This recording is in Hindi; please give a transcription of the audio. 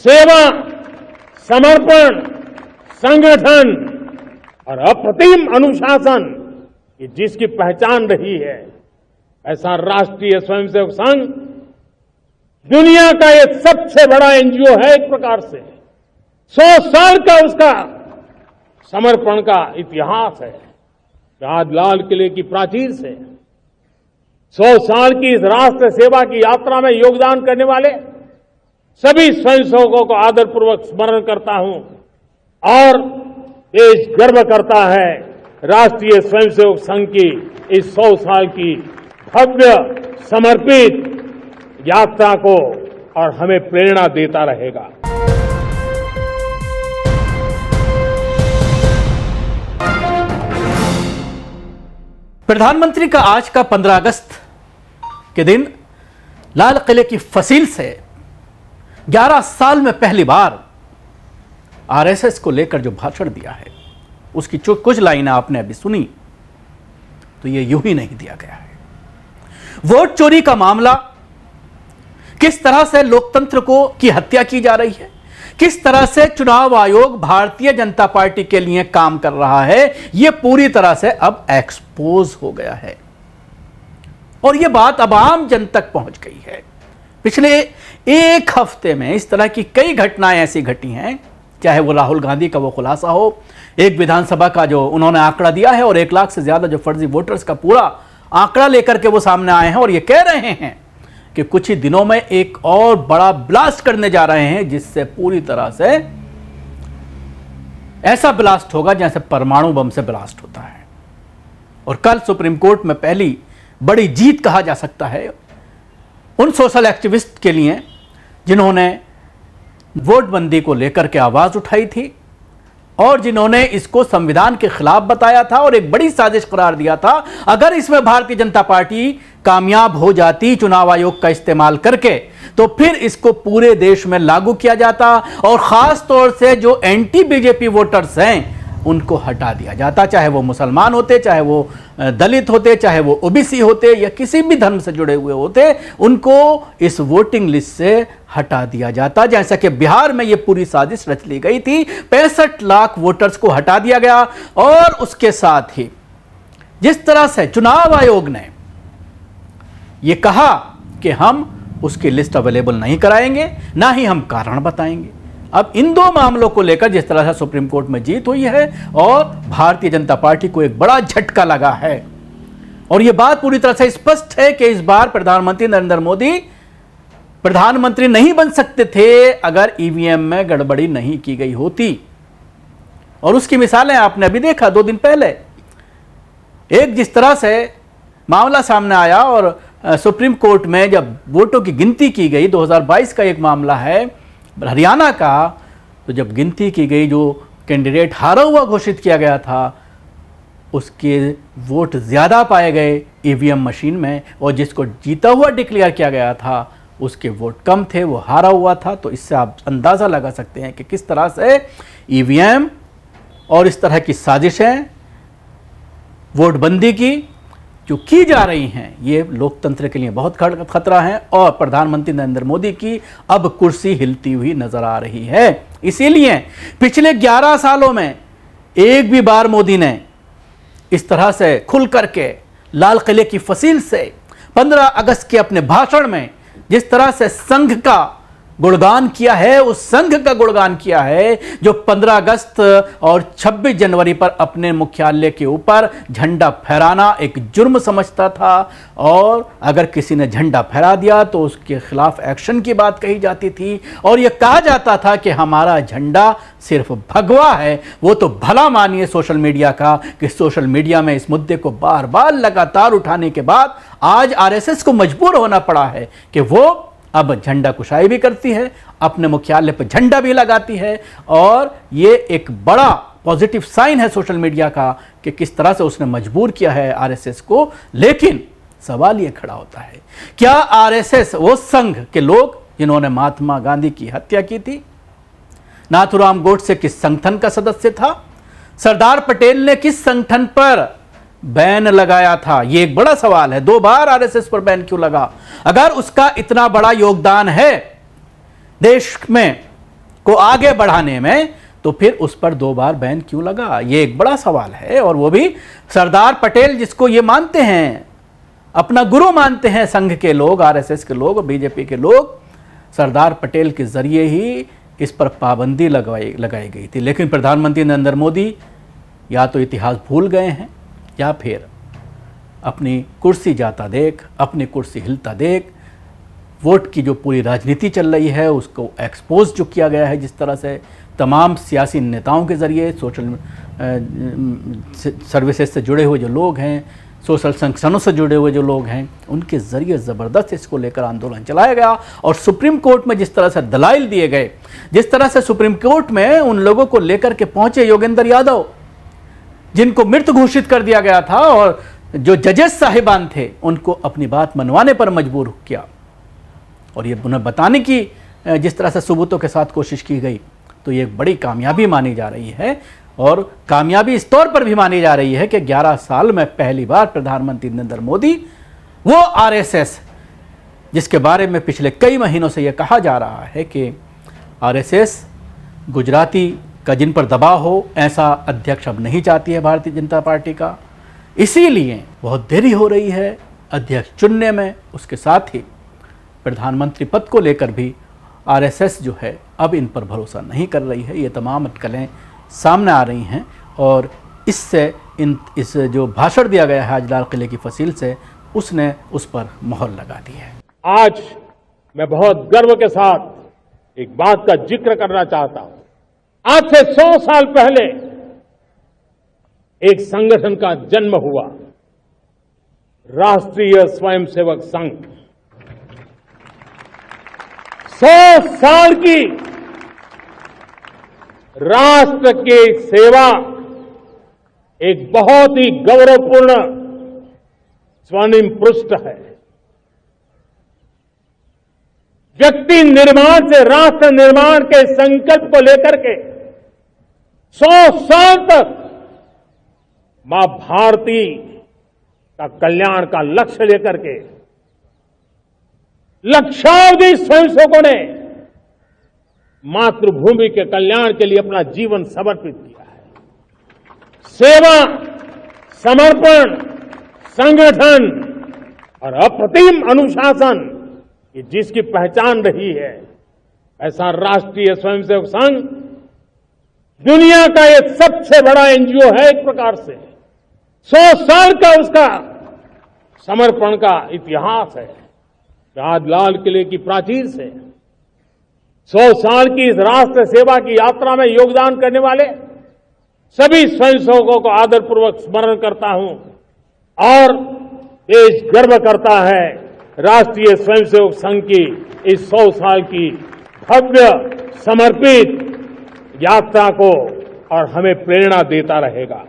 सेवा, समर्पण, संगठन और अप्रतिम अनुशासन ये जिसकी पहचान रही है, ऐसा राष्ट्रीय स्वयंसेवक संघ दुनिया का ये सबसे बड़ा एनजीओ है। एक प्रकार से 100 साल का उसका समर्पण का इतिहास है। आज लाल किले की प्राचीर से 100 साल की इस राष्ट्र सेवा की यात्रा में योगदान करने वाले सभी स्वयंसेवकों को आदरपूर्वक स्मरण करता हूं और देश गर्व करता है राष्ट्रीय स्वयंसेवक संघ की इस 100 साल की भव्य समर्पित यात्रा को और हमें प्रेरणा देता रहेगा। प्रधानमंत्री का आज का 15 अगस्त के दिन लाल किले की फसील से 11 साल में पहली बार आरएसएस को लेकर जो भाषण दिया है, उसकी कुछ लाइनें आपने अभी सुनी, तो ये यूं ही नहीं दिया गया है। वोट चोरी का मामला, किस तरह से लोकतंत्र की हत्या की जा रही है, किस तरह से चुनाव आयोग भारतीय जनता पार्टी के लिए काम कर रहा है, यह पूरी तरह से अब एक्सपोज हो गया है और यह बात अब आम जन तक पहुंच गई है। पिछले एक हफ्ते में इस तरह की कई घटनाएं ऐसी घटी हैं, चाहे वो राहुल गांधी का वो खुलासा हो, एक विधानसभा का जो उन्होंने आंकड़ा दिया है और 1 लाख से ज्यादा जो फर्जी वोटर्स का पूरा आंकड़ा लेकर के वो सामने आए हैं और ये कह रहे हैं कि कुछ ही दिनों में एक और बड़ा ब्लास्ट करने जा रहे हैं, जिससे पूरी तरह से ऐसा ब्लास्ट होगा जैसे परमाणु बम से ब्लास्ट होता है। और कल सुप्रीम कोर्ट में पहली बड़ी जीत कहा जा सकता है उन सोशल एक्टिविस्ट के लिए जिन्होंने वोटबंदी को लेकर के आवाज उठाई थी और जिन्होंने इसको संविधान के खिलाफ बताया था और एक बड़ी साजिश करार दिया था। अगर इसमें भारतीय जनता पार्टी कामयाब हो जाती चुनाव आयोग का इस्तेमाल करके, तो फिर इसको पूरे देश में लागू किया जाता और खास तौर से जो एंटी बीजेपी वोटर्स हैं उनको हटा दिया जाता, चाहे वो मुसलमान होते, चाहे वो दलित होते, चाहे वो ओबीसी होते या किसी भी धर्म से जुड़े हुए होते, उनको इस वोटिंग लिस्ट से हटा दिया जाता। जैसा कि बिहार में ये पूरी साजिश रच ली गई थी, 65 लाख वोटर्स को हटा दिया गया और उसके साथ ही जिस तरह से चुनाव आयोग ने ये कहा कि हम उसकी लिस्ट अवेलेबल नहीं कराएंगे, ना ही हम कारण बताएंगे। अब इन दो मामलों को लेकर जिस तरह से सुप्रीम कोर्ट में जीत हुई है और भारतीय जनता पार्टी को एक बड़ा झटका लगा है और यह बात पूरी तरह से स्पष्ट है कि इस बार प्रधानमंत्री नरेंद्र मोदी प्रधानमंत्री नहीं बन सकते थे अगर ईवीएम में गड़बड़ी नहीं की गई होती। और उसकी मिसालें आपने अभी देखा 2 दिन पहले, एक जिस तरह से मामला सामने आया और सुप्रीम कोर्ट में जब वोटों की गिनती की गई, 2022 का एक मामला है हरियाणा का, तो जब गिनती की गई जो कैंडिडेट हारा हुआ घोषित किया गया था उसके वोट ज़्यादा पाए गए ईवीएम मशीन में और जिसको जीता हुआ डिक्लेयर किया गया था उसके वोट कम थे, वो हारा हुआ था। तो इससे आप अंदाज़ा लगा सकते हैं कि किस तरह से ईवीएम और इस तरह की साजिशें वोटबंदी की जो की जा रही हैं ये लोकतंत्र के लिए बहुत खतरा है और प्रधानमंत्री नरेंद्र मोदी की अब कुर्सी हिलती हुई नजर आ रही है। इसीलिए पिछले 11 सालों में एक भी बार मोदी ने इस तरह से खुल करके लाल किले की फसील से 15 अगस्त के अपने भाषण में जिस तरह से संघ का गुणगान किया है, उस संघ का गुणगान किया है जो 15 अगस्त और 26 जनवरी पर अपने मुख्यालय के ऊपर झंडा फहराना एक जुर्म समझता था और अगर किसी ने झंडा फहरा दिया तो उसके खिलाफ एक्शन की बात कही जाती थी और यह कहा जाता था कि हमारा झंडा सिर्फ भगवा है। वो तो भला मानिए सोशल मीडिया का कि सोशल मीडिया में इस मुद्दे को बार बार लगातार उठाने के बाद आज आरएसएस को मजबूर होना पड़ा है कि वो अब झंडा कुशाई भी करती है, अपने मुख्यालय पर झंडा भी लगाती है और ये एक बड़ा पॉजिटिव साइन है सोशल मीडिया का कि किस तरह से उसने मजबूर किया है आरएसएस को। लेकिन सवाल ये खड़ा होता है, क्या आरएसएस वो संघ के लोग जिन्होंने महात्मा गांधी की हत्या की थी, नाथूराम गोडसे किस संगठन का सदस्य था, सरदार पटेल ने किस संगठन पर बैन लगाया था, यह एक बड़ा सवाल है। 2 बार आरएसएस पर बैन क्यों लगा? अगर उसका इतना बड़ा योगदान है देश में को आगे बढ़ाने में, तो फिर उस पर 2 बार बैन क्यों लगा? ये एक बड़ा सवाल है। और वो भी सरदार पटेल, जिसको ये मानते हैं, अपना गुरु मानते हैं संघ के लोग, आरएसएस के लोग, बीजेपी के लोग, सरदार पटेल के जरिए ही इस पर पाबंदी लगाई गई थी। लेकिन प्रधानमंत्री नरेंद्र मोदी या तो इतिहास भूल गए हैं, या फिर अपनी कुर्सी जाता देख, अपनी कुर्सी हिलता देख, वोट की जो पूरी राजनीति चल रही है उसको एक्सपोज जो किया गया है, जिस तरह से तमाम सियासी नेताओं के ज़रिए, सोशल सर्विसेज से जुड़े हुए जो लोग हैं, सोशल संगठनों से जुड़े हुए जो लोग हैं, उनके ज़रिए ज़बरदस्त इसको लेकर आंदोलन चलाया गया। और सुप्रीम कोर्ट में जिस तरह से दलाइल दिए गए, जिस तरह से सुप्रीम कोर्ट में उन लोगों को लेकर के पहुंचे योगेंद्र यादव, जिनको मृत घोषित कर दिया गया था, और जो जजेस साहिबान थे उनको अपनी बात मनवाने पर मजबूर किया, और ये उन्हें बताने की जिस तरह से सबूतों के साथ कोशिश की गई, तो ये एक बड़ी कामयाबी मानी जा रही है। और कामयाबी इस तौर पर भी मानी जा रही है कि 11 साल में पहली बार प्रधानमंत्री नरेंद्र मोदी, वो आरएसएस जिसके बारे में पिछले कई महीनों से यह कहा जा रहा है कि आरएसएस गुजराती का जिन पर दबाव हो, ऐसा अध्यक्ष अब नहीं चाहती है भारतीय जनता पार्टी का, इसीलिए बहुत देरी हो रही है अध्यक्ष चुनने में। उसके साथ ही प्रधानमंत्री पद को लेकर भी आरएसएस जो है अब इन पर भरोसा नहीं कर रही है। ये तमाम अटकलें सामने आ रही हैं, और इससे इस जो भाषण दिया गया है आज लाल किले की फसील से, उसने उस पर मोहर लगा दी है। आज मैं बहुत गर्व के साथ एक बात का जिक्र करना चाहता हूं। आज से 100 साल पहले एक संगठन का जन्म हुआ, राष्ट्रीय स्वयंसेवक संघ। 100 साल की राष्ट्र की सेवा एक बहुत ही गौरवपूर्ण स्वर्णिम पृष्ठ है। व्यक्ति निर्माण से राष्ट्र निर्माण के संकल्प को लेकर के 100 साल तक मां भारती का कल्याण का लक्ष्य लेकर के लक्षावधि स्वयंसेवकों ने मातृभूमि के कल्याण के लिए अपना जीवन समर्पित किया है। सेवा, समर्पण, संगठन और अप्रतिम अनुशासन, ये जिसकी पहचान रही है, ऐसा राष्ट्रीय स्वयंसेवक संघ दुनिया का ये सबसे बड़ा एनजीओ है। एक प्रकार से 100 साल का उसका समर्पण का इतिहास है। आज लाल किले की प्राचीर से 100 साल की इस राष्ट्र सेवा की यात्रा में योगदान करने वाले सभी स्वयंसेवकों को आदरपूर्वक स्मरण करता हूं, और देश गर्व करता है राष्ट्रीय स्वयंसेवक संघ की इस 100 साल की भव्य समर्पित यात्रा को, और हमें प्रेरणा देता रहेगा।